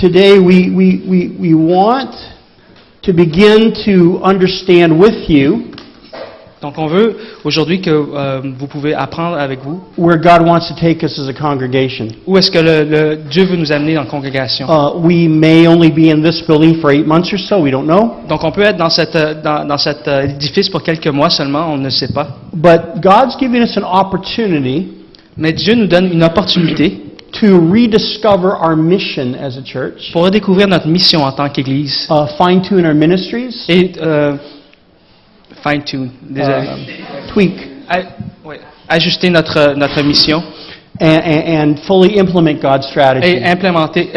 today we want to begin to understand with you Donc on veut aujourd'hui que vous pouvez apprendre avec vous where God wants to take us as a congregation. où est-ce que Dieu veut nous amener dans la congrégation. We may only be in this building for 8 months or so, we don't know. Donc on peut être dans cet édifice pour quelques mois seulement, on ne sait pas. But God's giving us an opportunity Mais Dieu nous donne une opportunité to rediscover our mission as a church, pour redécouvrir notre mission en tant qu'Église fine-tune our ministries, et fine-tune, désolé. tweak, Ajuster notre mission and fully implement God's strategy. et implanter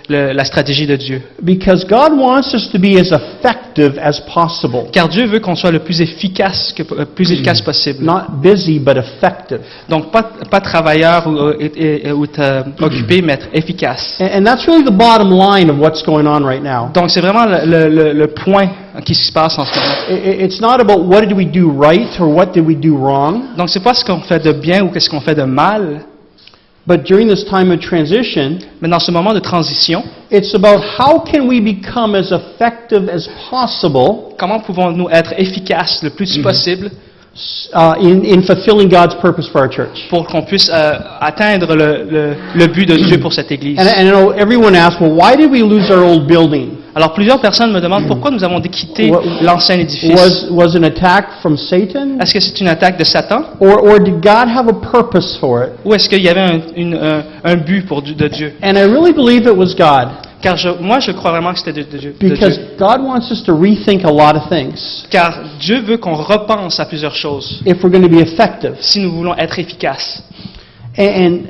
la stratégie de Dieu. Because God wants us to be as effective as possible. Car Dieu veut qu'on soit le plus efficace possible. Not busy, but effective. Donc pas travailleur ou occupé, mais être efficace. And that's really the bottom line of what's going on right now. Donc c'est vraiment le point qui se passe en ce moment. It's not about what did we do right or what did we do wrong. Donc c'est pas ce qu'on fait de bien ou qu'est-ce qu'on fait de mal. But during this time of transition, Mais dans ce moment de transition, it's about how can we become as effective as possible comment pouvons-nous être efficaces le plus possible in fulfilling God's purpose for our church. pour qu'on puisse atteindre le but de Dieu pour cette Église. And I know everyone asks, well, why did we lose our old building? Alors plusieurs personnes me demandent pourquoi nous avons quitté l'ancien édifice. Was an attack from Satan? Est-ce que c'est une attaque de Satan? Or did God have a purpose for it? Ou est-ce qu'il y avait un but de Dieu? And I really believe it was God. Car moi je crois vraiment que c'était de Dieu. Because God wants us to rethink a lot of things Car Dieu veut qu'on repense à plusieurs choses if we're going to be effective. si nous voulons être efficaces. And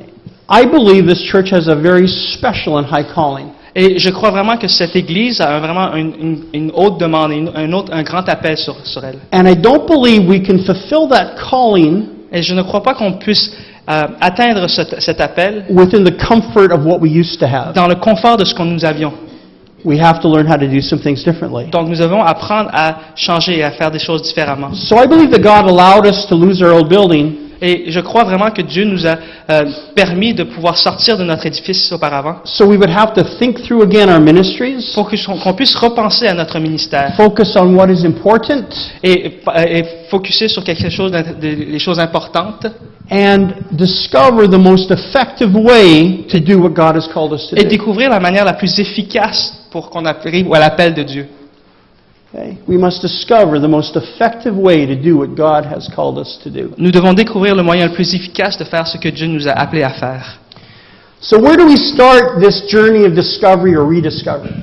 I believe this church has a very special and high calling. Et je crois vraiment que cette Église a vraiment une haute demande, un grand appel sur elle. And I don't believe we can fulfill that calling Et je ne crois pas qu'on puisse atteindre cet appel within the comfort of what we used to have. dans le confort de ce que nous avions. We have to learn how to do some things differently. Donc nous devons apprendre à changer et à faire des choses différemment. So I believe that God allowed us to lose our old building Et je crois vraiment que Dieu nous a permis de pouvoir sortir de notre édifice auparavant so we would have to think through again our ministries, pour qu'on puisse repenser à notre ministère focus on what is important, et focuser sur quelque chose, les choses importantes and discover the most effective way to do what God has called us to et do. découvrir la manière la plus efficace pour qu'on arrive à l'appel de Dieu. Okay? We must discover the most effective way to do what God has called us to do. Nous devons découvrir le moyen le plus efficace de faire ce que Dieu nous a appelés à faire. So where do we start this journey of discovery or rediscovery?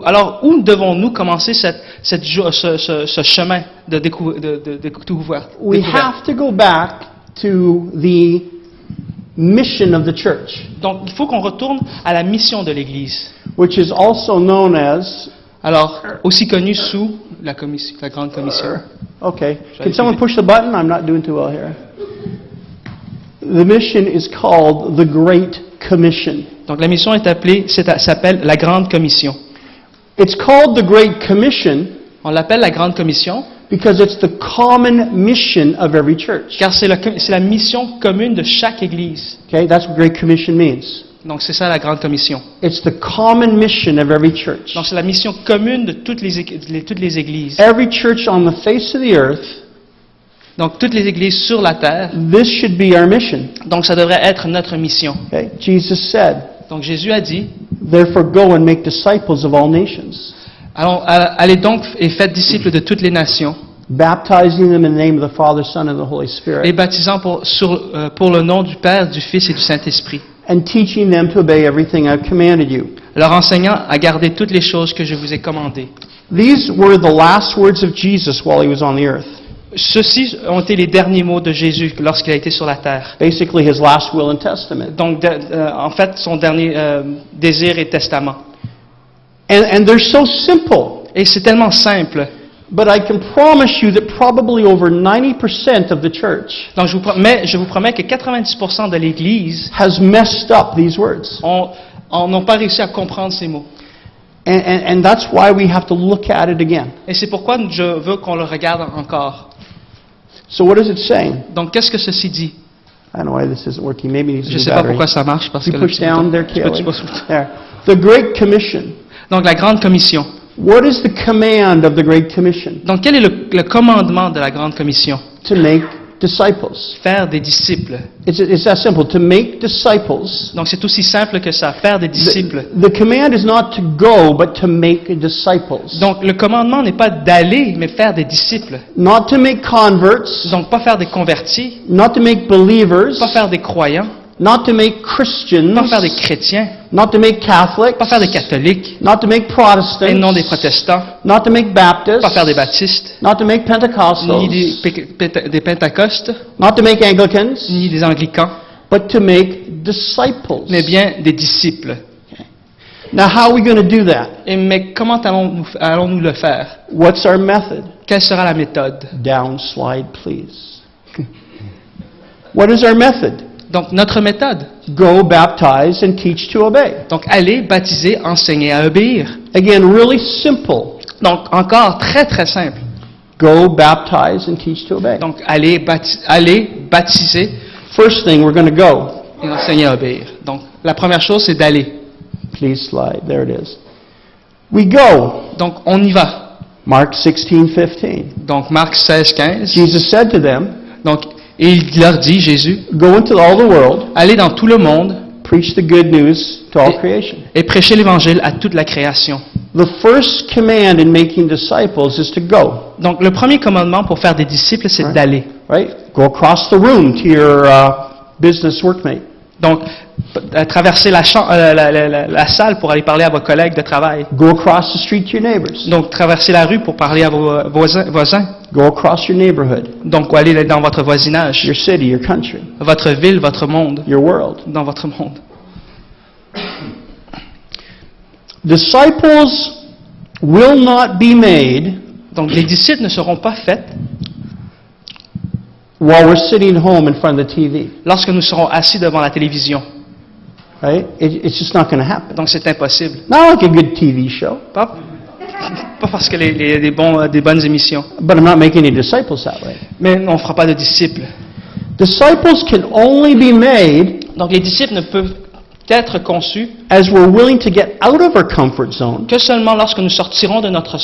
Alors, où devons-nous commencer ce chemin de découverte? We have to go back to the mission of the church, Donc, il faut qu'on retourne à la mission de l'Église. which is also known as, Alors, aussi connue sous la Grande Commission. okay, can someone push the button? I'm not doing too well here. The mission is called the Great Commission. Donc, la mission s'appelle la Grande Commission. It's called the Great Commission On l'appelle la Grande Commission because it's the common mission of every church. car c'est la mission commune de chaque Église. Okay, that's what Great Commission means. Donc, c'est ça la Grande Commission. It's the common mission of every church. Donc, c'est la mission commune de toutes les Églises. Every church on the face of the earth, Donc, toutes les Églises sur la terre. this should be our mission. Donc, ça devrait être notre mission. Okay? Jesus said, Donc, Jésus a dit, therefore go and make disciples of all nations, allez donc et faites disciples de toutes les nations, baptizing them in the name of the Father, Son, and the Holy les Spirit, baptisant pour le nom du Père, du Fils et du Saint-Esprit, and teaching them to obey everything I've commanded you. leur enseignant à garder toutes les choses que je vous ai commandées. These were the last words of Jesus while he was on the earth. Ceux-ci ont été les derniers mots de Jésus lorsqu'il a été sur la terre. Basically his last will and testament. Donc, en fait, son dernier désir et testament. And they're so simple. Et c'est tellement simple. But I can promise you that probably over 90% of the church Donc, je vous promets que 90% de l'Église has messed up these words. n'ont pas réussi à comprendre ces mots. And that's why we have to look at it again. Et c'est pourquoi je veux qu'on le regarde encore. So what is it saying? Donc, qu'est-ce que ceci dit? I don't know why this isn't working. Maybe it needs Je a ne new sais pas battery. pourquoi ça marche parce You que push down there, Tu peux- Kelly. tu peux- There. The Great Commission. Donc la Grande Commission. What is the command of the Great Commission? Donc quel est le commandement de la Grande Commission? To make disciples. Faire des disciples. It's that simple. To make disciples. Donc c'est aussi simple que ça, faire des disciples. The command is not to go, but to make disciples. Donc le commandement n'est pas d'aller, mais faire des disciples. Not to make converts. Donc pas faire des convertis, Not to make believers. pas faire des croyants, Not to make Christians. pas faire des chrétiens, Not to make Catholics. pas faire des catholiques, Not to make Protestants. et non des protestants, Not to make Baptists. pas faire des baptistes, Not to make ni Pentecostals. des pentecostes, Not to make Anglicans. ni des anglicans, But to make disciples. mais bien des disciples. Now, how are we going to do that? Mais comment allons-nous le faire? What's our method? Quelle sera la méthode? Down slide, please. What is our method? Donc notre méthode. Go, baptize, and teach to obey. Donc aller, baptiser, enseigner à obéir. Again, really simple. Donc encore très très simple. Go, baptize, and teach to obey. Donc aller, baptiser First thing, we're going to go. et enseigner à obéir. Donc la première chose c'est d'aller. Please slide. There it is. We go. Donc on y va. Mark 16:15. Donc Marc 16, 15. Jesus said to them, Donc et il leur dit, Jésus, go into all the world, allez dans tout le monde preach the good news to all Et- creation. et prêchez l'évangile à toute la création. The first command in making disciples is to go. Donc le premier commandement pour faire des disciples c'est Right. d'aller. Right? Go across the room to your business workmate. Donc traverser la salle pour aller parler à vos collègues de travail. Go across the street to your neighbors. Donc traverser la rue pour parler à vos voisins. Go across your neighborhood, Donc aller dans votre voisinage, your city, your country, votre ville, votre monde, your world. dans votre monde. Disciples will not be made Donc les disciples ne seront pas faits while we're sitting home in front of the TV. lorsque nous serons assis devant la télévision. Right? It's just not going to happen. Donc c'est impossible. Not like a good TV show, Pas parce que des bonnes émissions. but I'm not making any disciples that way. Mais on ne fera pas de disciples. Disciples can only be made Donc les disciples ne peuvent être conçus as we're willing to get out of our comfort zone, que seulement lorsque nous sortirons de notre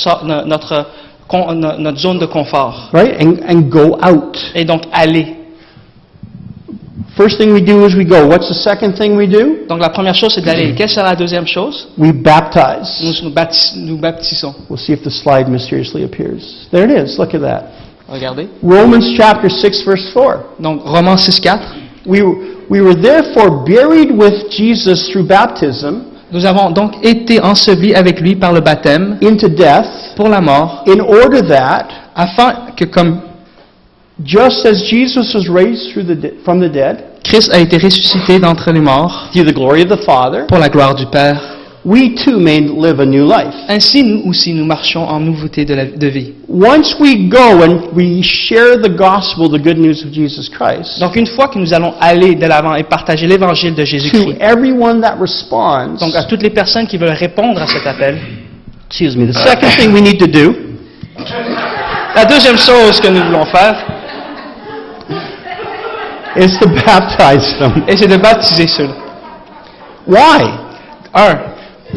zone de confort. right? And go out. Et donc aller. First thing we do is we go. What's the second thing we do? Donc la première chose c'est d'aller. Quelle sera la deuxième chose? We baptize. Nous baptisons. We'll see if the slide mysteriously appears. There it is. Look at that. Regardez. Romans chapter 6 verse 4. Donc Romains 6, 4. We were therefore buried with Jesus through baptism Nous avons donc été ensevelis avec lui par le baptême into death, pour la mort, in order that, afin que comme just as Jesus was raised from the dead, Christ a été ressuscité d'entre les morts through the glory of the Father, pour la gloire du Père, we too may live a new life. ainsi nous aussi nous marchons en nouveauté de vie. Once we go and we share the gospel, the good news of Jesus Christ, Donc une fois que nous allons aller de l'avant et partager l'évangile de to Jésus-Christ, everyone that responds, donc à toutes les personnes qui veulent répondre à cet appel, excuse me, the second thing we need to do la deuxième chose que nous voulons faire, is to baptize them. et c'est de baptiser ceux-là. Why?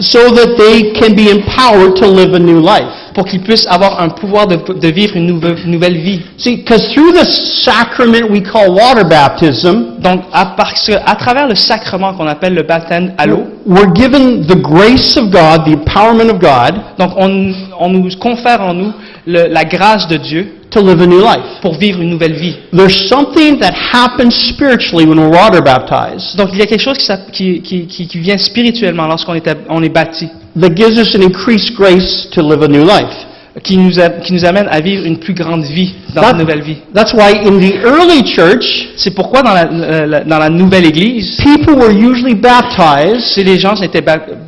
So that they can be empowered to live a new life. Pour qu'ils puissent avoir un pouvoir de vivre une nouvelle vie. See, because through the sacrament we call water baptism, Donc, parce qu'à travers le sacrement qu'on appelle le baptême à l'eau, we're given the grace of God, the empowerment of God, donc on nous confère en nous la grâce de Dieu to live a new life. pour vivre une nouvelle vie. There's something that happens spiritually when we're water baptized Donc, il y a quelque chose qui vient spirituellement lorsqu'on est bapti, that gives us an increased grace to live a new life. qui nous amène à vivre une plus grande vie, dans une nouvelle vie. That's why in the early church, C'est pourquoi dans la nouvelle Église, people were usually baptized si les gens étaient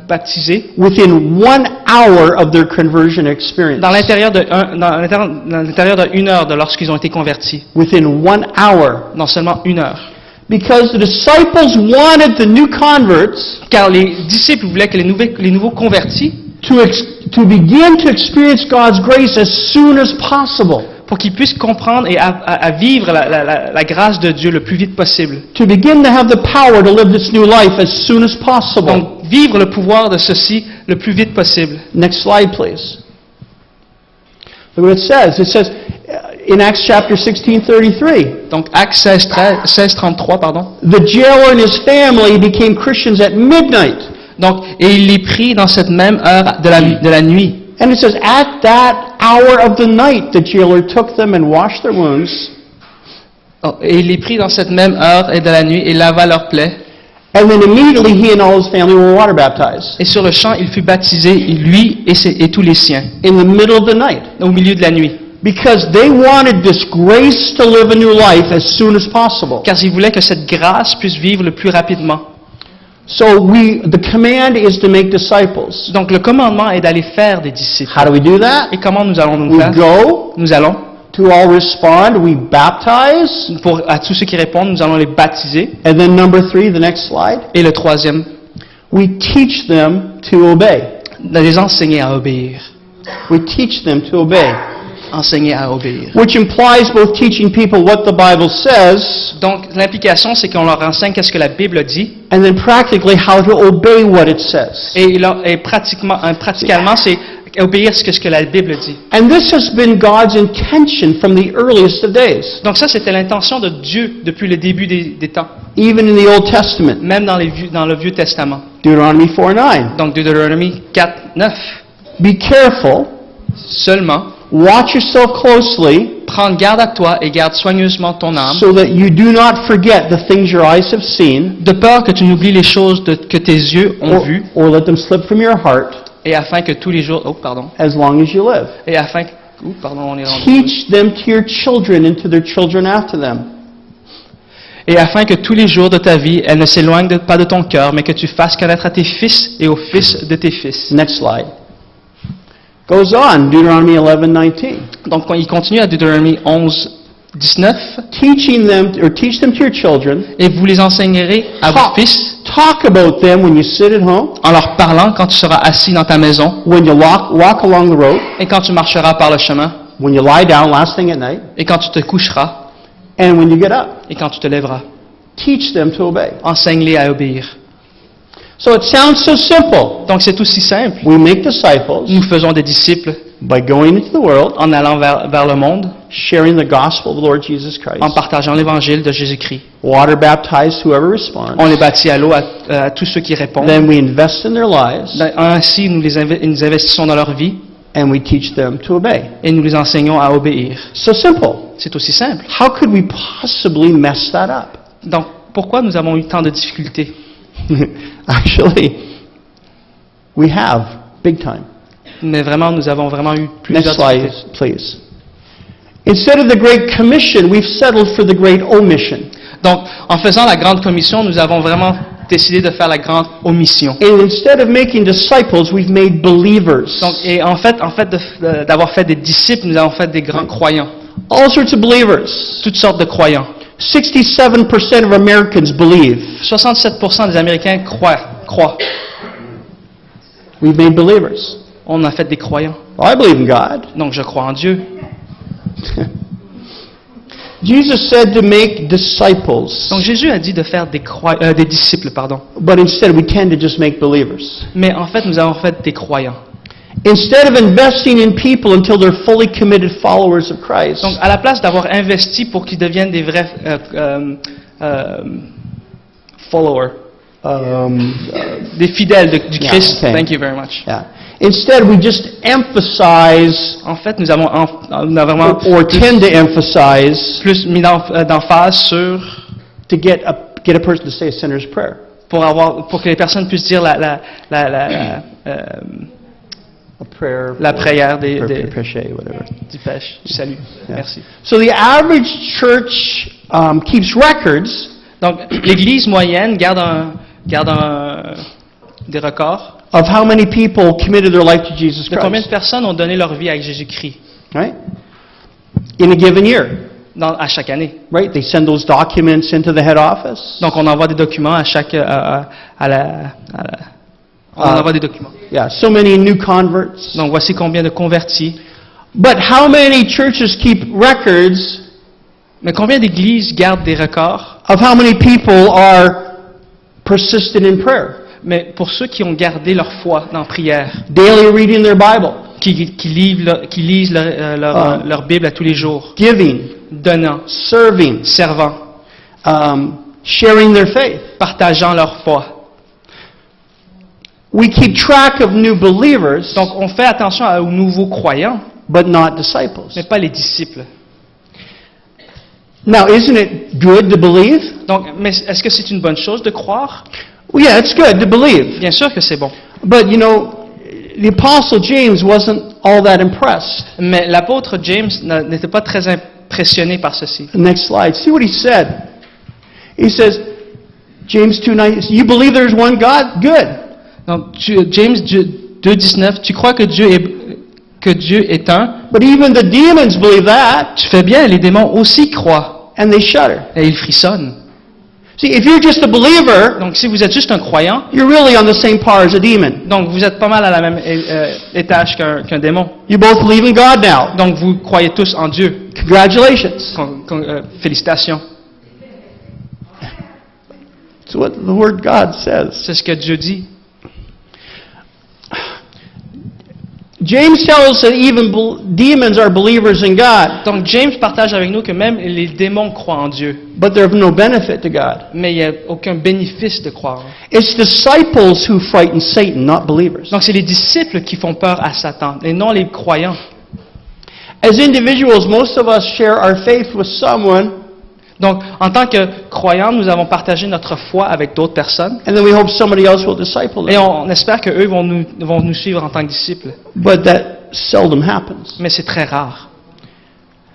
baptisés, within 1 hour of their conversion experience. dans l'intérieur d'1 heure de lorsqu'ils ont été convertis, Within 1 hour. dans seulement 1 heure. Because the disciples wanted the new converts Car les disciples voulaient que les nouveaux convertis, to begin to experience God's grace as soon as possible. pour qu'ils puissent comprendre et à vivre la grâce de Dieu le plus vite possible. To begin to have the power to live this new life as soon as possible. Donc, vivre le pouvoir de ceci le plus vite possible. Next slide, please. Look what it says. It says in Acts chapter 16:33. Donc, Actes 16:33, pardon. The jailer and his family became Christians at midnight. Donc, et il les prit dans cette même heure de la nuit. And it says, at that hour of the night, the jailer took them and washed their wounds. Et il les prit dans cette même heure de la nuit et lava leurs plaies. And then immediately he and all his family were water baptized. Et sur le champ, il fut baptisé, lui et tous les siens, In the middle of the night. au milieu de la nuit. Because they wanted this grace to live a new life as soon as possible. Car ils voulaient que cette grâce puisse vivre le plus rapidement. So the command is to make disciples. Donc, le commandement est d'aller faire des disciples. How do we do that? Et comment nous allons nous We faire? go, Nous allons, to all respond, we baptize. à tous ceux qui répondent, nous allons les baptiser. And then number 3, the next slide. Et le troisième, We teach them to obey. de les enseigner à obéir. We teach them to obey. Enseigner à obéir. Which implies both teaching people what the Bible says Donc, l'implication, c'est qu'on leur enseigne qu'est-ce que la Bible dit. and then practically how to obey what it says. Et praticalement, c'est obéir ce que la Bible dit. And this has been God's intention from the earliest of days, Donc ça, c'était l'intention de Dieu depuis le début des temps, even in the Old Testament. même dans le Vieux Testament. Deuteronomy 4:9. Donc Deutéronomie 4, 9. Be careful, Seulement, watch yourself closely, prends garde à toi et garde soigneusement ton âme, so that you do not forget the things your eyes have seen, de peur que tu n'oublies les choses que tes yeux ont vues, or let them slip from your heart et afin que tous les jours, as long as you live. et afin que, on est rendu. Teach them to your children and to their children after them. Et afin que tous les jours de ta vie, elles ne s'éloignent pas de ton cœur, mais que tu fasses connaître à tes fils et aux fils de tes fils. Next slide. Goes on, Deuteronomy 11:19. Donc, il continue à Deutéronomie 11, 19. Teach them to your children. Et vous les enseignerez à vos fils Talk about them when you sit at home, en leur parlant quand tu seras assis dans ta maison when you walk along the road, et quand tu marcheras par le chemin when you lie down last thing at night, et quand tu te coucheras and when you get up. et quand tu te lèveras. Teach them to obey. Enseigne-les à obéir. So it sounds so simple. Donc, c'est aussi simple. We make disciples Nous faisons des disciples by going into the world, en allant vers le monde, sharing the gospel of the Lord Jesus Christ, en partageant l'évangile de Jésus-Christ. water baptize whoever responds. On les bâtit à l'eau à tous ceux qui répondent. Then we invest in their lives Ainsi, nous investissons dans leur vie and we teach them to obey. et nous les enseignons à obéir. So simple. C'est aussi simple. How could we possibly mess that up? Donc, pourquoi nous avons eu tant de difficultés? Actually, we have, big time. Mais vraiment, nous avons vraiment eu Next plusieurs slide, difficultés. please. Instead of the Great Commission, we've settled for the Great Omission. Donc, en faisant la grande commission, nous avons vraiment décidé de faire la grande omission. And instead of making disciples, we've made believers. Donc, et en fait d'avoir fait des disciples, nous avons fait des grands croyants. All sorts of believers. Toutes sortes de croyants. 67% of Americans believe. 67% des Américains croient. We've made believers. On a fait des croyants. Well, I believe in God. Donc, je crois en Dieu. Jesus said to make disciples, Donc, Jésus a dit de faire des disciples, pardon. but instead we tend to just make believers. Mais en fait, nous avons fait des croyants. Instead of investing in people until they're fully committed followers of Christ, Donc, à la place d'avoir investi pour qu'ils deviennent des vrais followers, des fidèles du Yeah, Christ. okay. Thank you very much. yeah. Instead, we just emphasize En fait, nous avons vraiment or tend to emphasize plus mis d'emphase sur to get a person to say a sinner's prayer. pour que les personnes puissent dire la A prayer. prière whatever. du pêche, du salut. Yeah. Merci. So the average church keeps records Donc, l'Église moyenne garde des records of how many people committed their life to Jesus de combien de Christ, personnes ont donné leur vie à Jésus-Christ right? In a given year, à chaque année. right? They send those documents into the head office. Donc, on envoie des documents à chaque on envoie des documents. Yeah, so many new converts. Donc, voici combien de convertis. But how many churches keep records Mais combien d'églises gardent des records of how many people are persistent in prayer? Mais pour ceux qui ont gardé leur foi dans la prière, daily reading their Bible, qui lisent leur Bible à tous les jours, giving, donnant, serving, servant, sharing their faith. partageant leur foi. We keep track of new believers, Donc on fait attention aux nouveaux croyants, but not disciples. mais pas les disciples. Now, isn't it good to believe? Donc, mais est-ce que c'est une bonne chose de croire? Well, yeah, it's good to believe. Bien sûr que c'est bon. But, you know, the Apostle James wasn't all that impressed. Mais l'apôtre James n'était pas très impressionné par ceci. Next slide. See what he said. He says, James 2:9, you believe there's one God? Good. Donc, James 2,19, tu crois que Dieu est un? But even the demons believe that, Tu fais bien, les démons aussi croient. and they shudder. Et ils frissonnent. See, if you're just a believer, Donc, si vous êtes juste un croyant, you're really on the same par as a demon. donc vous êtes pas mal à la même étage qu'un démon. You both believe in God now. Donc, vous croyez tous en Dieu. Congratulations. Félicitations. It's what the Word God says. C'est ce que Dieu dit. James tells us that even demons are believers in God, Donc, James partage avec nous que même les démons croient en Dieu. but they're of no benefit to God. Mais il n'y a aucun bénéfice de croire. It's disciples who frighten Satan, not believers. Donc, c'est les disciples qui font peur à Satan, et non les croyants. As individuals, most of us share our faith with someone, Donc, en tant que croyants, nous avons partagé notre foi avec d'autres personnes, and then we hope somebody else will disciple et them. on espère qu'eux vont nous suivre en tant que disciples. But that seldom happens. Mais c'est très rare.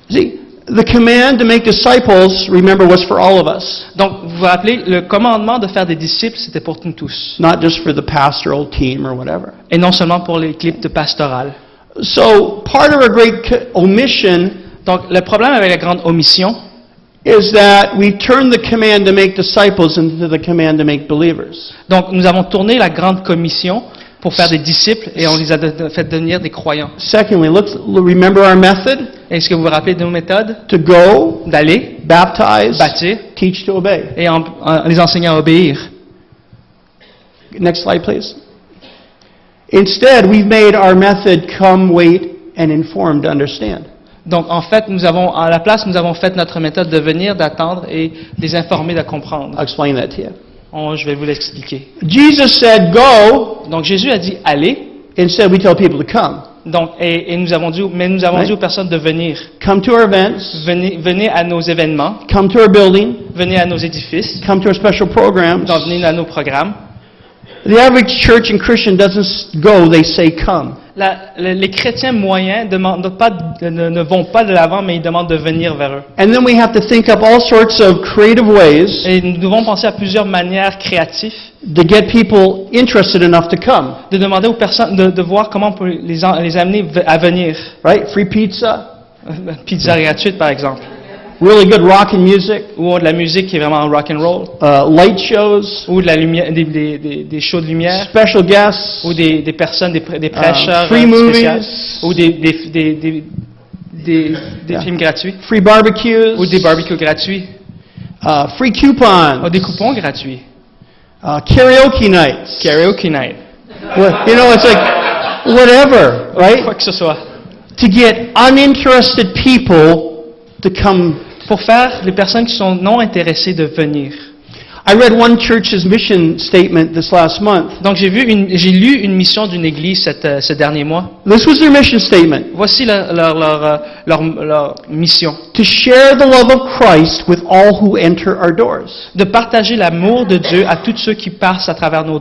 See, the command to make disciples, remember, was for all of us, Donc, vous vous rappelez, le commandement de faire des disciples, c'était pour nous tous. not just for the pastoral team or whatever. Et non seulement pour l'équipe de pastorale. So, part of our great omission Donc, le problème avec la grande omission, is that we turn the command to make disciples into the command to make believers. donc nous avons tourné la grande commission pour faire des disciples et on les a fait devenir des croyants. Secondly, remember our method? Est-ce que vous vous rappelez de nos méthodes? To go, D'aller, baptize, bâtir teach to obey. et en les enseignant à obéir. Next slide, please. Instead, we've made our method come, wait, and inform to understand. Donc, en fait, à la place, nous avons fait notre méthode de venir, d'attendre et de les informer, de comprendre. I'll explain that to you. Je vais vous l'expliquer. Jesus said, go. Donc, Jésus a dit allez. Instead, we tell people to come. Donc, nous avons dit aux personnes de venir. Come to our events. Venez à nos événements. Come to our building. Venez à nos édifices. Come to our special programs. Donc, venez à nos programmes. The average church and Christian doesn't go, they say come. Les chrétiens moyens ne vont pas de l'avant, mais ils demandent de venir vers eux. And then we have to think up all sorts of creative ways Et nous devons penser à plusieurs manières créatives to get people interested enough to come. de demander aux personnes de voir comment on peut les amener à venir. Right? Free pizza, Pizza gratuite, par exemple. really good rock and music, Ou de la musique qui est vraiment rock and roll. light shows, Ou de la lumière, des shows de lumière. special guests, Ou des personnes, des prêcheurs free spéciales. movies, Ou des films gratuits. free barbecues, Ou des barbecues gratuits. free coupons, Ou des coupons gratuits. karaoke nights. Karaoke night. You know, it's like whatever, right? Quoi que ce soit. To get uninterested people to come. Pour faire les personnes qui sont non intéressées de venir. I read one church's mission statement this last month. Donc j'ai lu une mission d'une église ce dernier mois. This was their mission statement. Voici leur mission. To share the love of Christ with all who enter our doors. De partager l'amour de Dieu à tous ceux qui passent à travers nos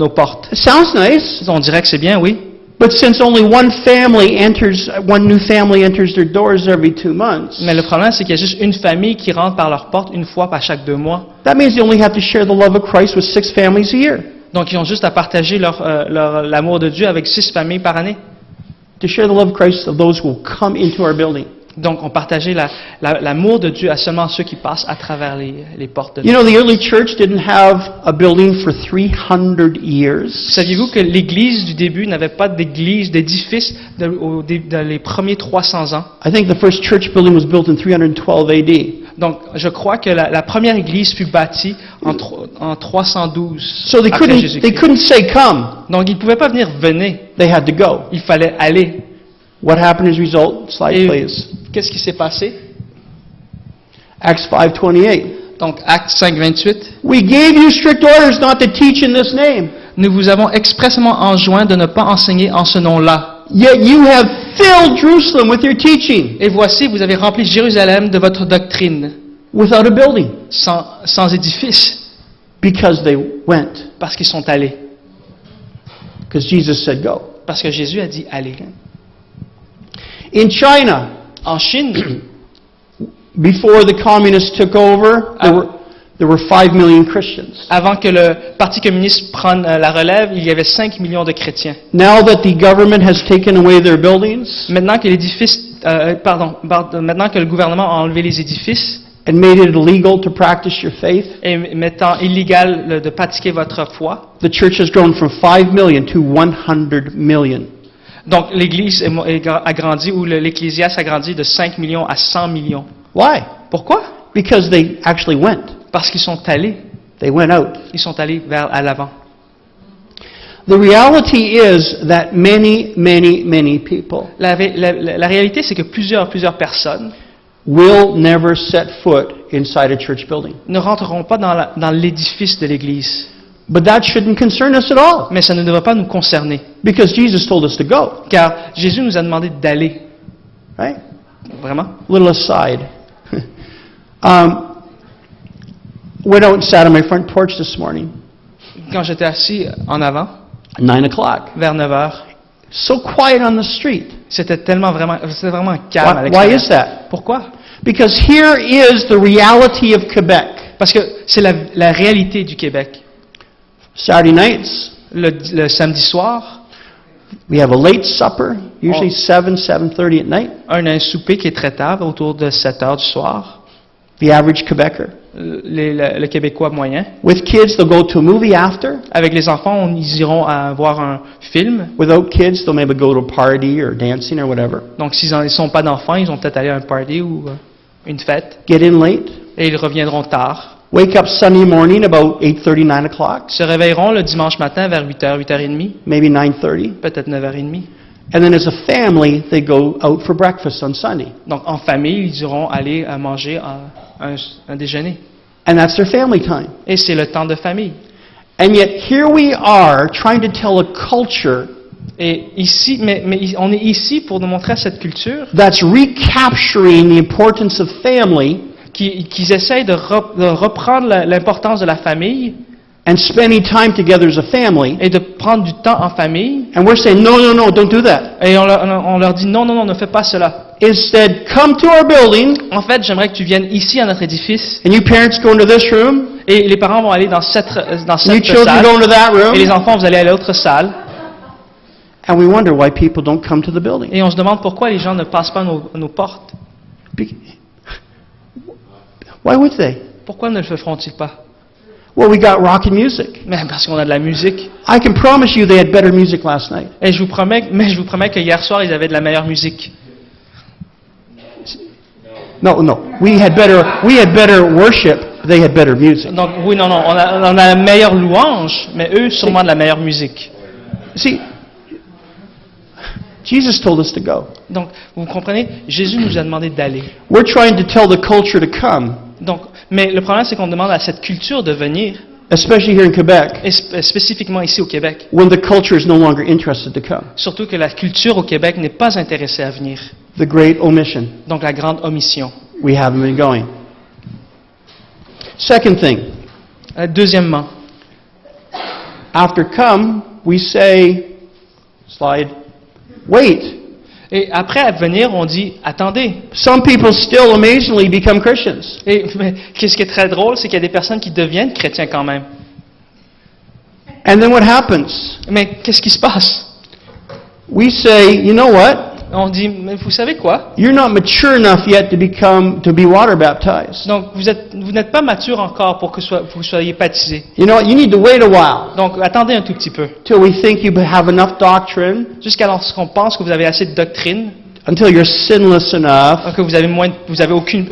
portes. It sounds nice, On dirait que c'est bien, oui. but since only one new family enters their doors every 2 months, Mais le problème, c'est qu'il y a juste une famille qui rentre par leur porte une fois par chaque 2 mois. that means they only have to share the love of Christ with 6 families a year. Donc ils ont juste à partager l'amour de Dieu avec 6 familles par année. To share the love of Christ of those who will come into our building. Donc on partageait l'amour de Dieu à seulement ceux qui passent à travers les portes de Dieu. You know, the early church didn't have a building for 300 years. Saviez-vous que l'Église du début n'avait pas d'édifice dans les premiers 300 ans? I think the first church building was built in 312 AD. Donc, je crois que la première église fut bâtie en 312 So they après couldn't Jésus-Christ. say come. Donc, ils ne pouvaient pas venir venez, They had to go. il fallait aller. What happened as a result? Slide, Et please. qu'est-ce qui s'est passé? Acts 5:28. Donc, Acte 5, 28. We gave you strict orders not to teach in this name. Nous vous avons expressément enjoint de ne pas enseigner en ce nom-là. Yet you have filled Jerusalem with your teaching Et voici, vous avez rempli Jérusalem de votre doctrine, without a building sans édifice, because they went. parce qu'ils sont allés. Because Jesus said go. Parce que Jésus a dit allez. In China, En Chine, before the communists took over, there were 5 million Christians. avant que le Parti communiste prenne la relève, il y avait 5 millions de chrétiens. Now that the government has taken away their buildings Maintenant que maintenant que le gouvernement a enlevé les édifices and made it illegal to practice your faith, et mettant illégal de pratiquer votre foi, the church has grown from 5 million to 100 million. donc l'Église a grandi, ou l'Ecclésiaste a grandi de 5 millions à 100 millions. Why? Pourquoi? Because they actually went. Parce qu'ils sont allés. They went out. Ils sont allés à l'avant. The reality is that many, many, many people La réalité, c'est que plusieurs personnes will never set foot inside a church building. ne rentreront pas dans l'édifice de l'Église. But that shouldn't concern us at all, Mais ça ne devrait pas nous concerner. because Jesus told us to go. Car Jésus nous a demandé d'aller. Right? Vraiment. Little aside. Went out and sat on my front porch this morning, Quand j'étais assis en avant, 9 o'clock. vers 9 heures, So quiet on the street. c'était vraiment calme à Why l'extérieur. is that? Pourquoi? Because here is the reality of Quebec. Parce que c'est la réalité du Québec. Saturday nights, Le samedi soir, we have a late supper, usually 7:30 at night. on a un souper qui est très tard, autour de 7 heures du soir. The average Quebecer. Le Québécois moyen. With kids, they'll go to a movie after. Avec les enfants, ils iront voir un film. Without kids, they'll maybe go to a party or dancing or whatever. Donc, s'ils ne sont pas d'enfants, ils vont peut-être aller à un party ou une fête. Get in late. Et ils reviendront tard. Wake up Sunday morning about 8:30, 9 o'clock, Ils se réveilleront le dimanche matin vers 8h, 8h30, maybe 9:30. peut-être 9h30. And then as a family, they go out for breakfast on Sunday. Donc, en famille, ils iront aller manger un déjeuner. And that's their family time. Et c'est le temps de famille. And yet here we are trying to tell a culture Et ici, mais on est ici pour nous montrer à cette culture that's recapturing the importance of family qu'ils essayent de reprendre l'importance de la famille and spending time together as a family. et de prendre du temps en famille. And we're saying, no, no, no, don't do that. Et on leur dit non, ne fais pas cela. Instead, come to our building, En fait, j'aimerais que tu viennes ici à notre édifice and you parents go into this room, et les parents vont aller dans cette and you children salle go into that et les room, enfants, vous allez à l'autre salle. and we wonder why people don't come to the building. Et on se demande pourquoi les gens ne passent pas nos portes. Be- Why would they? Pourquoi ne le feront-ils pas? Well, we got rock and music. Mais parce qu'on a de la musique. I can promise you they had better music last night. Et je vous promets que hier soir, ils avaient de la meilleure musique. No, no. We had better worship. They had better music. Donc, oui, non, on a la meilleure louange, mais eux, sûrement de la meilleure musique. See, Jesus told us to go. Donc, vous comprenez, Jésus nous a demandé d'aller. We're trying to tell the culture to come, Donc, mais le problème, c'est qu'on demande à cette culture de venir, especially here in Quebec, et spécifiquement ici au Québec. when the culture is no longer interested to come. Surtout que la culture au Québec n'est pas intéressée à venir. The great omission. Donc, la grande omission. We haven't been going. Second thing, Deuxièmement, after come, we say, slide, wait. et après venir, on dit attendez. Some people still amazingly become Christians. Et mais, ce qui est très drôle, c'est qu'il y a des personnes qui deviennent chrétiens quand même. And then what happens? Mais qu'est-ce qui se passe? We say, you know what? On dit, mais vous savez quoi? You're not mature enough yet to be water baptized. Donc, vous n'êtes pas mature encore pour que vous soyez baptisés. You know what? You need to wait a while Donc, attendez un tout petit peu. till we think you have enough doctrine Jusqu'à ce qu'on pense que vous avez assez de doctrine until you're sinless enough, que vous avez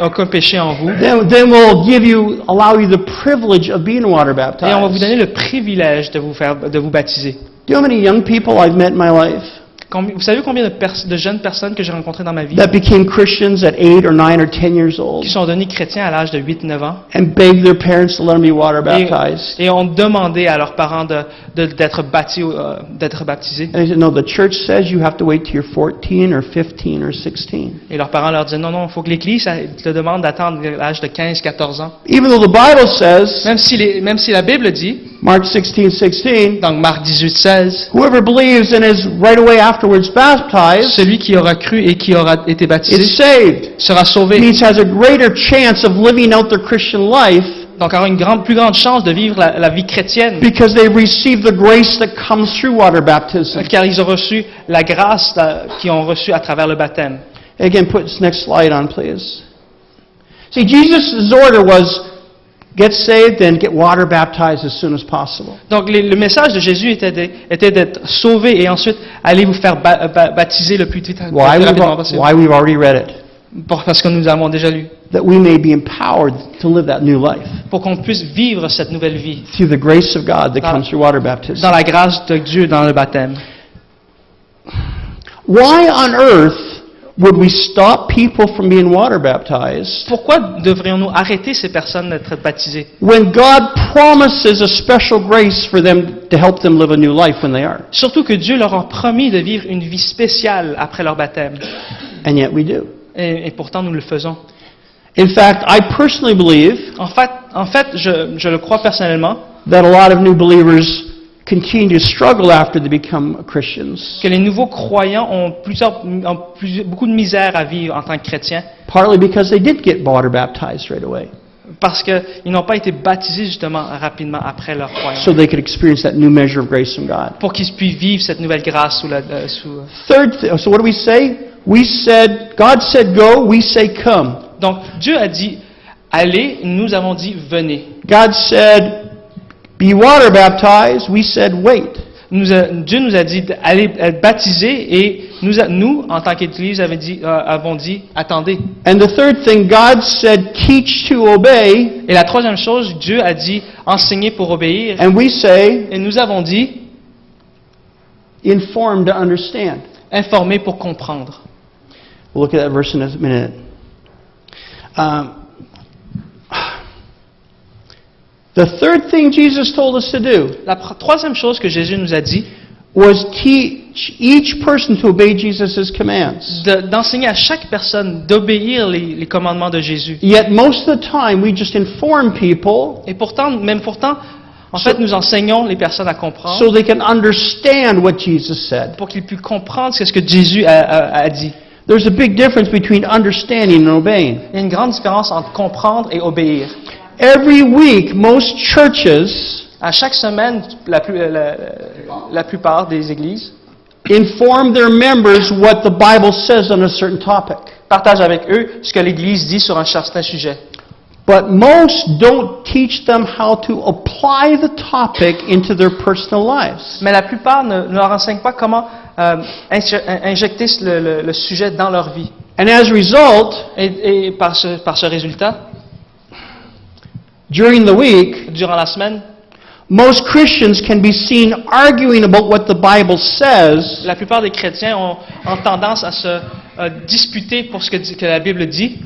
aucun péché en vous, then we'll allow you the privilege of being water et on va vous donner baptized. le privilège de vous baptiser. Do you know how many young people I've met in my life Vous savez combien de jeunes personnes que j'ai rencontrées dans ma vie that became Christians at 8 or 9 or 10 years old qui sont devenus chrétiens à l'âge de 8-9 ans and begged their parents to let them be water baptized? et ont demandé à leurs parents d'être baptisés. And they said, no, the church says you have to wait till you're 14 or 15 or 16. Et leurs parents leur disaient, non, il faut que l'Église te demande d'attendre l'âge de 15-14 ans. Even though the Bible says, Même si la Bible dit, Mark 16:16, dans Marc 18-16, whoever believes and is right away afterwards baptized celui qui aura cru et qui aura été is baptisé saved. sera sauvé. Means has a greater chance of living out their Christian life Donc aura une plus grande chance de vivre la vie chrétienne, because they've received the grace that comes through water baptism. car ils ont reçu la grâce qu'ils ont reçue à travers le baptême. Again, put this next slide on, please. See, Jesus' order was get saved and get water baptized as soon as possible. Donc le message de Jésus était d'être sauvé et ensuite aller vous faire baptiser le plus vite rapidement possible. Why we've already read it. Parce que nous avons déjà lu. That we may be empowered to live that new life Pour qu'on puisse vivre cette nouvelle vie through the grace of God that comes through water baptism. dans la grâce de Dieu dans le baptême. Why on earth would we stop people from being water baptized Pourquoi devrions-nous arrêter ces personnes d'être baptisées when God promises a special grace for them to help them live a new life when they are? Surtout que Dieu leur a promis de vivre une vie spéciale après leur baptême. And yet we do. Et pourtant nous le faisons. In fact, I personally believe En fait, je le crois personnellement, that a lot of new believers continue to struggle after they become Christians, que les nouveaux croyants ont beaucoup de misère à vivre en tant que chrétiens, partly because they did get water baptized right away, parce qu'ils n'ont pas été baptisés justement rapidement après leur croyance, so they could experience that new measure of grace from God. pour qu'ils puissent vivre cette nouvelle grâce So what do we say? God said go, we say come. Donc Dieu a dit allez, nous avons dit venez. God said be water baptized, we said wait. Dieu nous a dit d'aller être baptisés et nous en tant qu'Église, avons dit attendez. And the third thing, God said teach to obey. Et la troisième chose, Dieu a dit enseigner pour obéir. And we say Et nous avons dit inform to understand. informer pour comprendre. We'll look at that verse in a minute. The third thing Jesus told us to do La troisième chose que Jésus nous a dit, was teach each person to obey Jesus' commands. d'enseigner à chaque personne d'obéir les commandements de Jésus. Yet most of the time we just inform people Et pourtant, en fait, nous enseignons les personnes à comprendre so they can understand what Jesus said. pour qu'ils puissent comprendre ce que Jésus a dit. There's a big difference between understanding and obeying. Il y a une grande différence entre comprendre et obéir. Every week, most churches À chaque semaine, la plupart des églises inform their members what the Bible says on a certain topic. partagent avec eux ce que l'Église dit sur un certain sujet. But most don't teach them how to apply the topic into their personal lives. Mais la plupart ne leur enseignent pas comment injecter le sujet dans leur vie. And as a result, Et par ce résultat, during the week, durant la semaine, most Christians can be seen arguing about what the Bible says la plupart des chrétiens ont tendance à se disputer pour ce que la Bible dit,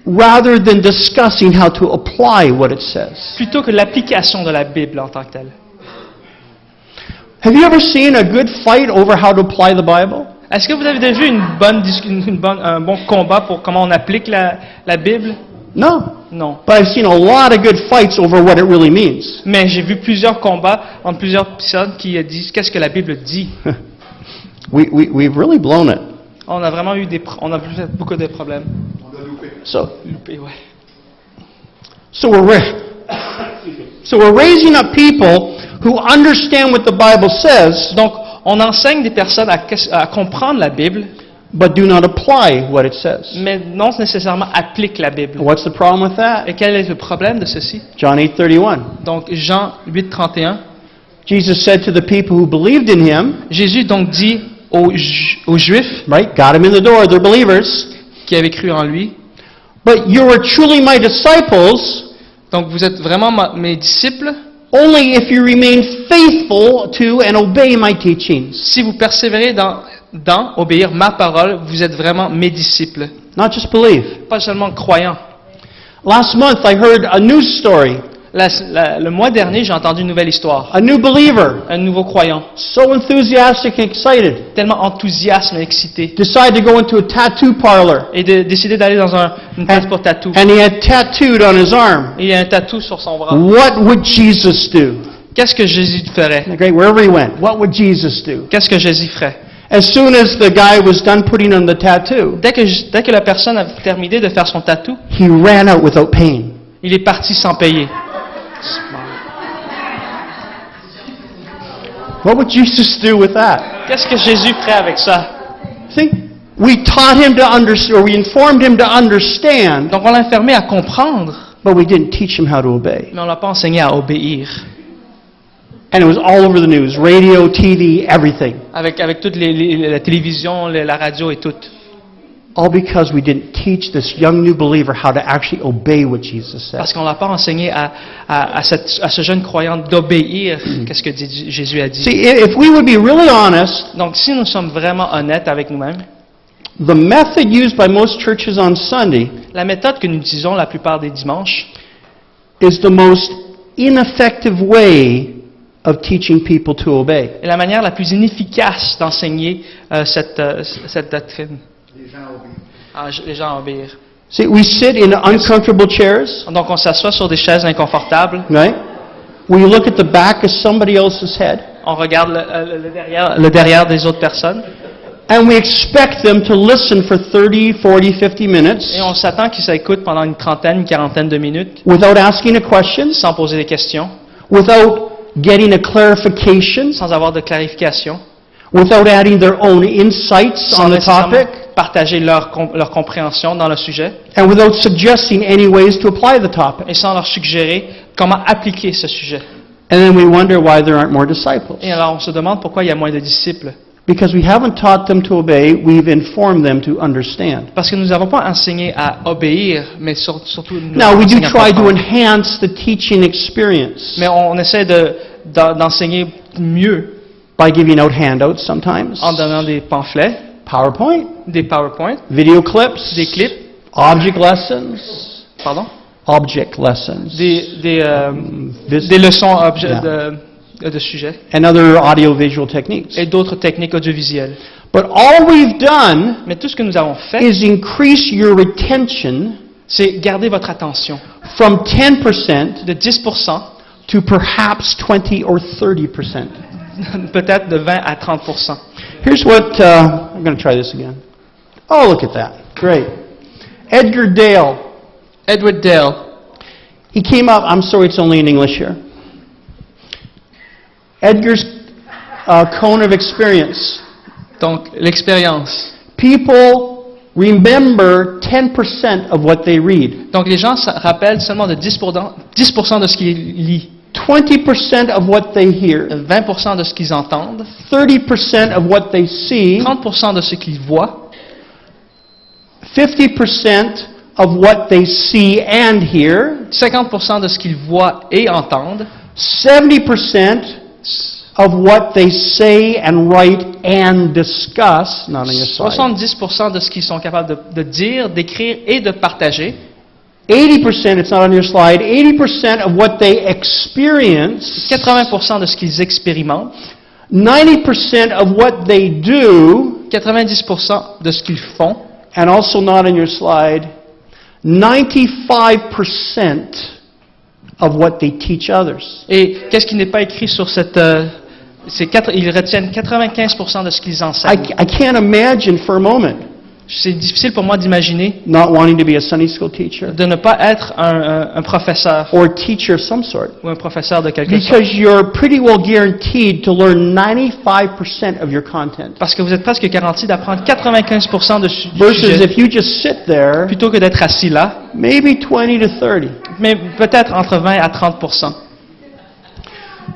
rather than discussing how to apply what it says. plutôt que l'application de la Bible en tant que telle. Have you ever seen a good fight over how to apply the Bible? Est-ce que vous avez déjà vu un bon combat pour comment on applique la Bible? No. Non. But I've seen a lot of good fights over what it really means. Mais j'ai vu plusieurs combats entre plusieurs personnes qui disent qu'est-ce que la Bible dit. We've really blown it. On a vraiment eu on a fait beaucoup de problèmes. So Loupé, ouais. we're raising up people who understand what the Bible says, Donc, on enseigne des personnes à comprendre la Bible, but do not apply what it says. mais non nécessairement appliquent la Bible. What's the problem with that? Et quel est le problème de ceci? John 8:31. Donc, Jean 8:31, Jesus said to the people who believed in him, Jésus donc dit aux Juifs right? Got them in the door, they're believers. qui avaient cru en lui. But you are truly my disciples Donc vous êtes vraiment mes disciples only if you remain faithful to and obey my teachings. si vous persévérez dans obéir ma parole. Vous êtes vraiment mes disciples, Not just believe. pas seulement croyants. Last month I heard a news story. Le mois dernier, j'ai entendu une nouvelle histoire. A new believer, Un nouveau croyant, so enthusiastic and excited, tellement enthousiaste et excité, decided to go into a tattoo parlor. et décidé d'aller dans une place pour tatou. And he had tattooed on his arm. Et il y a un tatou sur son bras. What would Jesus do? Qu'est-ce que Jésus ferait? Great, wherever he went, what would Jesus do? Qu'est-ce que Jésus ferait? As soon as the guy was done putting on the tattoo, Dès que la personne a terminé de faire son tatou, he ran out without paying. il est parti sans payer. What would Jesus do with that? Qu'est-ce que Jésus ferait avec ça? See, we taught him to understand, or we informed him to understand, Donc on l'a fermé à comprendre, but we didn't teach him how to obey. mais on l'a pas enseigné à obéir. And it was all over the news, radio, TV, everything. Avec toute la télévision, la radio et tout. All because we didn't teach this young new believer how to actually obey what Jesus said. Parce qu'on l'a pas enseigné à ce jeune croyant d'obéir qu'est-ce que Jésus a dit. See, if we would be really honest, Donc si nous sommes vraiment honnêtes avec nous-mêmes, the method used by most churches on Sunday la méthode que nous utilisons la plupart des dimanches is the most ineffective way of teaching people to obey. est la manière la plus inefficace d'enseigner cette doctrine. Les gens à obéir. See, we sit in uncomfortable chairs, Donc on s'assoit sur des chaises inconfortables, right? We look at the back of somebody else's head, on regarde le derrière des autres personnes and we expect them to listen for 30, 40, 50 minutes et on s'attend qu'ils s'écoutent pendant une trentaine, une quarantaine de minutes without asking a question, sans poser des questions, without getting a clarification, sans avoir de clarification, without adding their own insights sans on the nécessairement topic, partager leur compréhension dans le sujet and without suggesting any ways to apply the topic. et sans leur suggérer comment appliquer ce sujet. And then we wonder why there aren't more disciples. Et alors on se demande pourquoi il y a moins de disciples. Because we haven't taught them to obey, we've informed them to understand. Parce que nous n'avons pas enseigné à obéir, mais surtout nous Now, we do enseignons à try to comprendre. enhance the teaching experience Mais on essaie d'enseigner mieux by giving out handouts sometimes, en donnant des pamphlets, PowerPoint, des PowerPoint, video clips, des clips, object lessons, des vis- leçons Yeah. de sujets and other audiovisual techniques. et d'autres techniques audiovisuelles. But all we've done Mais tout ce que nous avons fait, is increase your retention c'est garder votre attention from 10% de 10%, to perhaps 20 or 30%. peut-être de 20 à 30%. Here's what, I'm going to try this again. Oh, look at that. Great. Edgar Dale. Edward Dale, He came up, I'm sorry it's only in English here. Edgar's cone of experience. donc l'expérience. People remember 10% of what they read. Donc les gens se rappellent seulement de 10% de ce qu'ils lisent, 20% of what they hear. 20% de ce qu'ils entendent, 30% of what they see. 30% de ce qu'ils voient, 50% of what they see and hear. 50% de ce qu'ils voient et entendent, 70% of what they say and write and discuss, not on your slide. 70% de ce qu'ils sont capables de dire, d'écrire et de partager, 80%, it's not on your slide, 80% of what they experience, 80% de ce qu'ils expérimentent, 90% of what they do, 90% de ce qu'ils font, and also not on your slide, 95% of what they teach others. et qu'est-ce qui n'est pas écrit sur cette... ils retiennent 95% de ce qu'ils enseignent. I can't imagine for a moment C'est difficile pour moi d'imaginer not wanting to be a Sunday school teacher de ne pas être un professeur or a teacher of some sort. ou un professeur de quelque sorte. Because you're pretty well guaranteed to learn 95% of your content. Parce que vous êtes presque garanti d'apprendre 95% du Versus sujet, if you just sit there, plutôt que d'être assis là, maybe 20 to 30. mais peut-être entre 20 à 30%.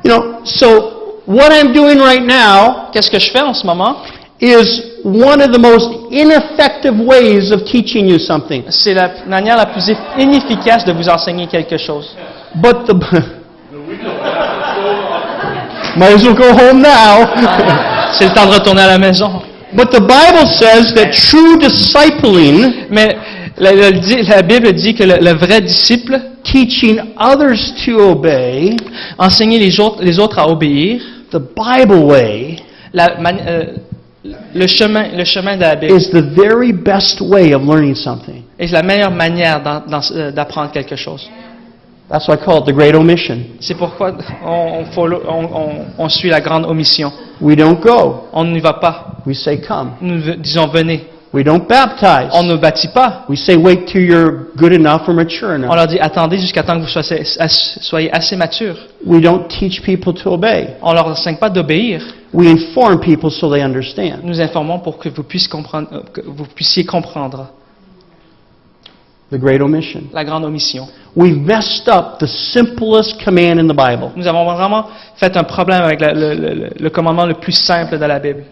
You know, so what I'm doing right now Qu'est-ce que je fais en ce moment? is one of the most ineffective ways of teaching you something. C'est la manière la plus inefficace de vous enseigner quelque chose. But the might as well go home now. C'est le temps de retourner à la maison. But the Bible says that true discipling, Mais la Bible dit que le vrai disciple, teaching others to obey, enseigner les autres à obéir, the Bible way, le chemin de la Bible is the very best way of learning something. est la meilleure manière d'apprendre quelque chose. That's why I call it the great omission. C'est pourquoi on suit la grande omission. We don't go. On n'y va pas. We say come. Nous disons venez. We don't baptize. On ne bâtit pas. We say wait till you're good enough or mature On enough. leur dit attendez jusqu'à temps que vous soyez assez mature. We don't teach people to obey. On leur enseigne pas d'obéir. We inform people so they understand. Nous informons pour que vous puissiez comprendre The great omission. la grande omission. We've messed up the simplest command in the Bible. Nous avons vraiment fait un problème avec le commandement le plus simple de la Bible.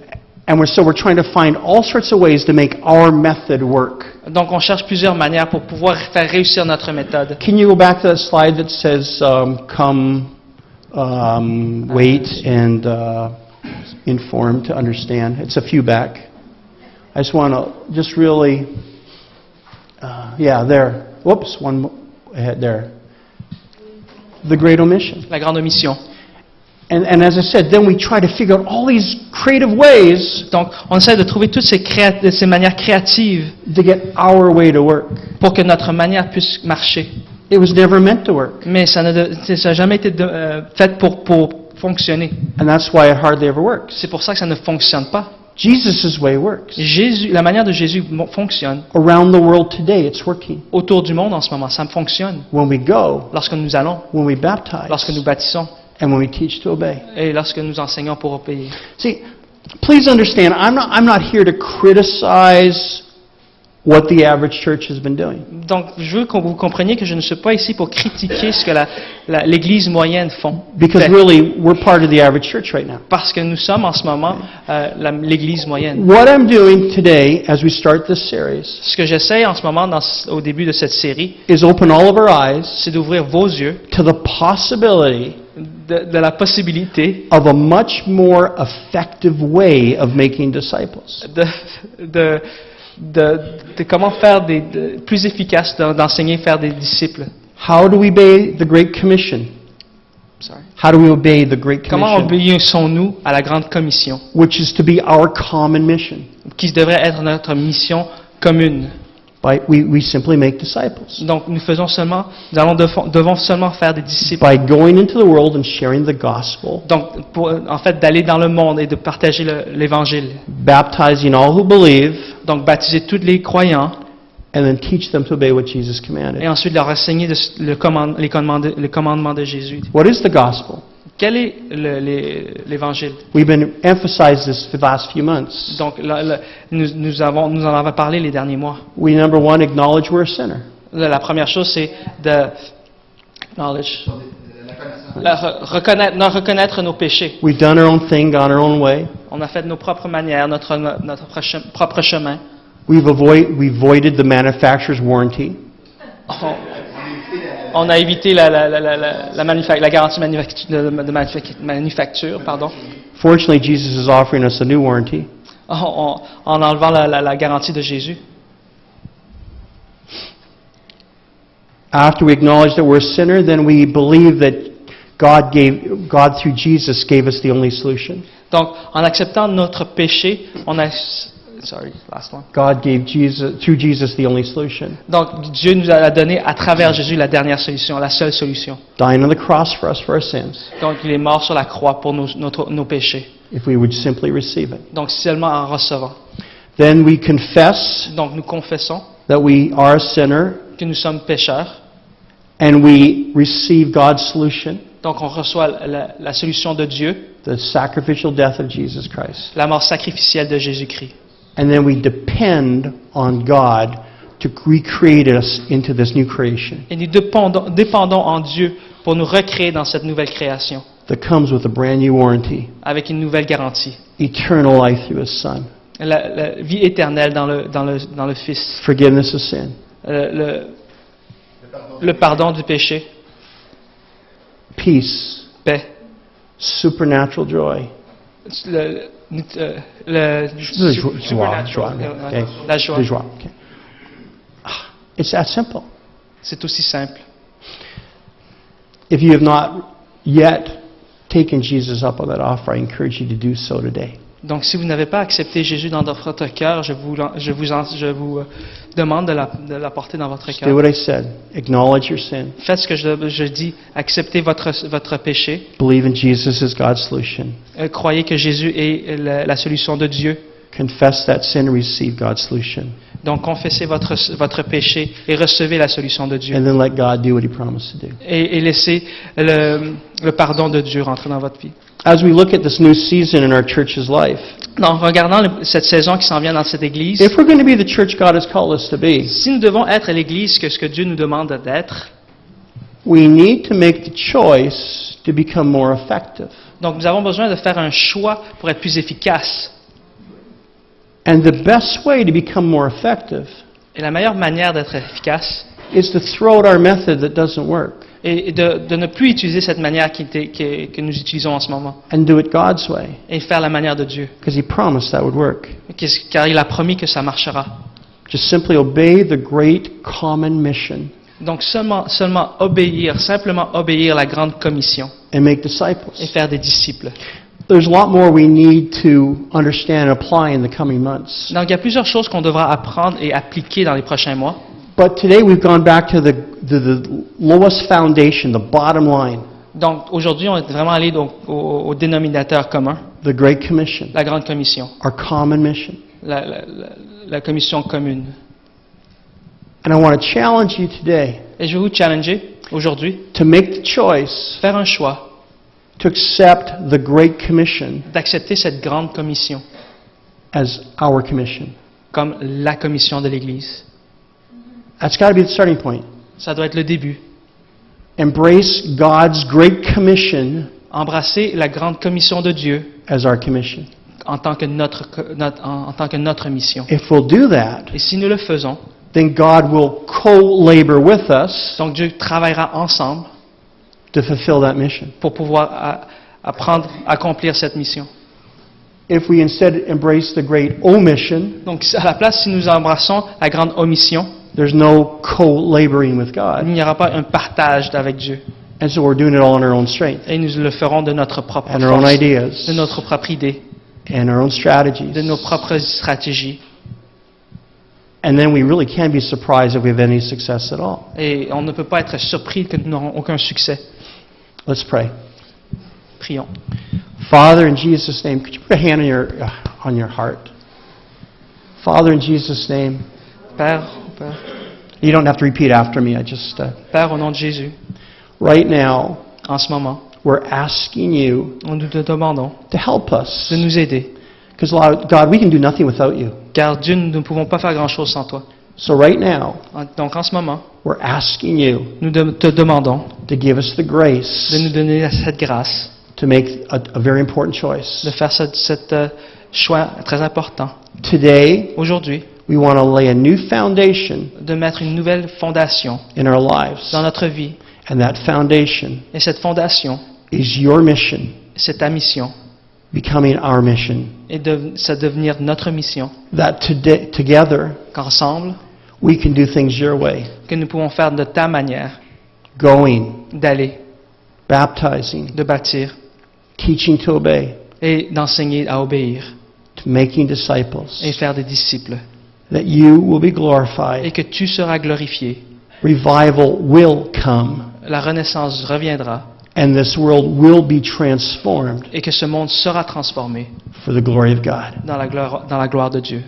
And we're trying to find all sorts of ways to make our method work. Donc on cherche plusieurs manières pour pouvoir faire réussir notre méthode. Can you go back to that slide that says come, wait, and inform to understand? It's a few back. I just want to just really, yeah, there. Whoops, one ahead there. The great omission. La grande omission. And as I said, then we try to figure out all these creative ways Donc on essaie de trouver toutes ces manières créatives to get our way to work. pour que notre manière puisse marcher. It was never meant to work. Mais ça n'a jamais été fait pour fonctionner. And that's why it hardly ever works. C'est pour ça que ça ne fonctionne pas. Jesus' way works. La manière de Jésus fonctionne. Around the world today, it's working. Autour du monde en ce moment, ça fonctionne. When we go, Lorsque nous allons, when we baptize, lorsque nous baptissons and when we teach to obey. et lorsque nous enseignons pour obéir. See, please understand, I'm not here to criticize what the average church has been doing. Donc, je veux que vous compreniez que je ne suis pas ici pour critiquer ce que l'Église moyenne Because fait. really, we're part of the average church right now. Parce que nous sommes en ce moment l'Église moyenne. What I'm doing today, as we start this series, Ce que j'essaie en ce moment, au début de cette série, is open all of our eyes c'est d'ouvrir vos yeux to the possibility de la possibilité of a much more effective way of making disciples. de comment faire plus efficace d'enseigner faire des disciples. How do we obey the Great Commission? Sorry. How do we obey the Great Comment Commission? obéissons-nous à la grande commission, Which is to be our common mission. qui devrait être notre mission commune? We simply make disciples. Donc nous devons seulement faire des disciples. By going into the world and sharing the gospel, Donc en fait d'aller dans le monde et de partager l'évangile. baptizing all who believe, Donc baptiser tous les croyants and then teach them to obey what Jesus commanded. et ensuite leur enseigner le commandement de Jésus. What is the gospel? Quel est l'évangile? We've been emphasized this for the last few months. Donc nous en avons parlé les derniers mois. We, number one, acknowledge we're a sinner. La première chose, c'est de reconnaître nos péchés. We've done our own thing, gone our own way. On a fait de nos propres manières, notre propre chemin. We've voided the manufacturer's warranty. On a évité la garantie de manufacture, pardon, Fortunately, Jesus is offering us a new warranty. en enlevant la garantie de Jésus. After we acknowledge that we're a sinner, then we believe that God through Jesus gave us the only solution. Donc, en acceptant notre péché, God gave through Jesus the only solution. Donc, Dieu nous a donné à travers Jésus la dernière solution, la seule solution. Dying on the cross for us for our sins. Donc, il est mort sur la croix pour nos péchés. If we would simply receive it. Donc, seulement en recevant. Then we confess Donc, nous confessons that we are a sinner, que nous sommes pécheurs. and we receive God's solution, Donc, on reçoit la solution de Dieu, the sacrificial death of Jesus Christ. la mort sacrificielle de Jésus-Christ. And then we depend on God to recreate us into this new creation Et nous dépendons en Dieu pour nous recréer dans cette nouvelle création, that comes with a brand new warranty, avec une nouvelle garantie. eternal life through His Son. la vie éternelle dans le Fils, forgiveness of sin, le pardon du péché, peace, paix, supernatural joy. Le Joie, okay. La joie. The joie, okay. It's that simple. C'est aussi simple. If you have not yet taken Jesus up on that offer, I encourage you to do so today. Donc, si vous n'avez pas accepté Jésus dans votre cœur, je vous demande de l'apporter dans votre Just do cœur. what I said. Acknowledge your sin. Faites ce que je dis, acceptez votre péché, Believe in Jesus as God's solution. croyez que Jésus est la solution de Dieu. Confess that sin, receive God's solution. Donc, confessez votre péché et recevez la solution de Dieu. And then let God do what He promised to do. Et laissez le pardon de Dieu rentrer dans votre vie. As we look at this new season in our church's life, En regardant cette saison qui s'en vient dans cette Église, if we're going to be the church God has called us to be, si nous devons être l'Église que ce que Dieu nous demande d'être, we need to make the choice to become more effective. donc nous avons besoin de faire un choix pour être plus efficace. And the best way to become more effective Et la meilleure manière d'être efficace is to throw out our method that doesn't work est de ne plus utiliser cette manière que nous utilisons en ce moment and do it God's way, et faire la manière de Dieu, because He promised that would work. car il a promis que ça marchera. Just simply obey the great common mission Donc seulement obéir, simplement obéir la grande commission and make et disciples. faire des disciples. There's a lot more we need to understand and apply in the coming months. Donc il y a plusieurs choses qu'on devra apprendre et appliquer dans les prochains mois. But today we've gone back to the lowest foundation, the bottom line, Donc aujourd'hui, on est vraiment allé donc, au dénominateur commun, the Great Commission, la grande commission, our common mission. la commission commune. And I want to challenge you today Et je vais vous challenger aujourd'hui, to make the choice faire un choix to accept the Great Commission d'accepter cette grande commission as our commission. comme la commission de l'Église. That's got to be the starting point. Ça doit être le début. Embrace God's Great Commission Embrasser la grande commission de Dieu as our commission. en tant que notre mission. If we'll do that, Et si nous le faisons, then God will co-labor with us donc Dieu travaillera ensemble to fulfill that mission. pour pouvoir accomplir cette mission. If we instead embrace the great omission, Donc à la place, si nous embrassons la grande omission, there's no co-laboring with il God. n'y aura pas un partage avec Dieu. And so we're doing it all on our own strength Et nous le ferons de notre propre and our own force, ideas de notre propre idée, and our own strategies. de nos propres stratégies. And then we really can't be surprised if we have any success at all. Et on ne peut pas être surpris que nous n'aurons aucun succès. Let's pray. Prions. Father, in Jesus' name, could you put a hand on your heart? Father, in Jesus' name, Père, you don't have to repeat after me. Père, au nom de Jésus, Right now, en ce moment, we're asking you nous te demandons to help us. de nous aider. Because, God, we can do nothing without you. Car Dieu, nous ne pouvons pas faire grand-chose sans toi. So right now, Donc en ce moment, we're asking you nous te demandons to give us the grace de nous donner cette grâce, to make a very important choice. de faire ce choix très important. Today, Aujourd'hui, we want to lay a new foundation de mettre une nouvelle fondation in our lives. dans notre vie. And that foundation Et cette fondation, is your mission, c'est ta mission, becoming our mission. et ça devenir notre mission. That together, Qu'ensemble, we can do things your way. que nous pouvons faire de ta manière, Going, d'aller, baptizing, de bâtir, teaching to obey, et d'enseigner à obéir, to making et disciples. faire des disciples. That you will be Et glorified. que tu seras glorifié. Revival will come. La renaissance reviendra, And this world will be transformed et que ce monde sera transformé for the glory of God. dans la gloire de Dieu.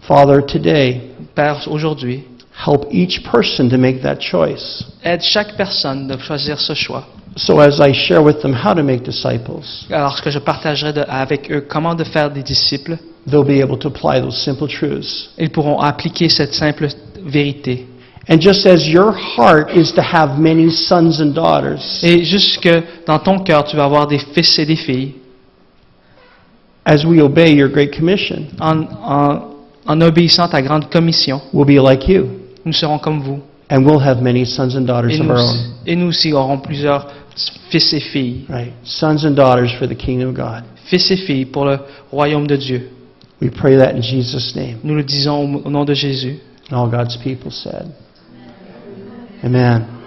Father, today, Père, aujourd'hui, help each person to make that choice. aide chaque personne de choisir ce choix. So as I share with them how to make disciples, Alors que je partagerai avec eux comment de faire des disciples, they'll be able to apply those simple truths. ils pourront appliquer cette simple vérité. And just as your heart is to have many sons and daughters, Et juste que dans ton cœur, tu vas avoir des fils et des filles, as we obey your great commission, En obéissant à ta grande commission, we'll be like you, nous serons comme vous. and we'll have many sons and daughters of our own. Et nous aussi aurons plusieurs fils et filles. Right? Sons and daughters for the kingdom of God. Fils et filles pour le royaume de Dieu. We pray that in Jesus' name. Nous le disons au nom de Jésus. And all God's people said, Amen.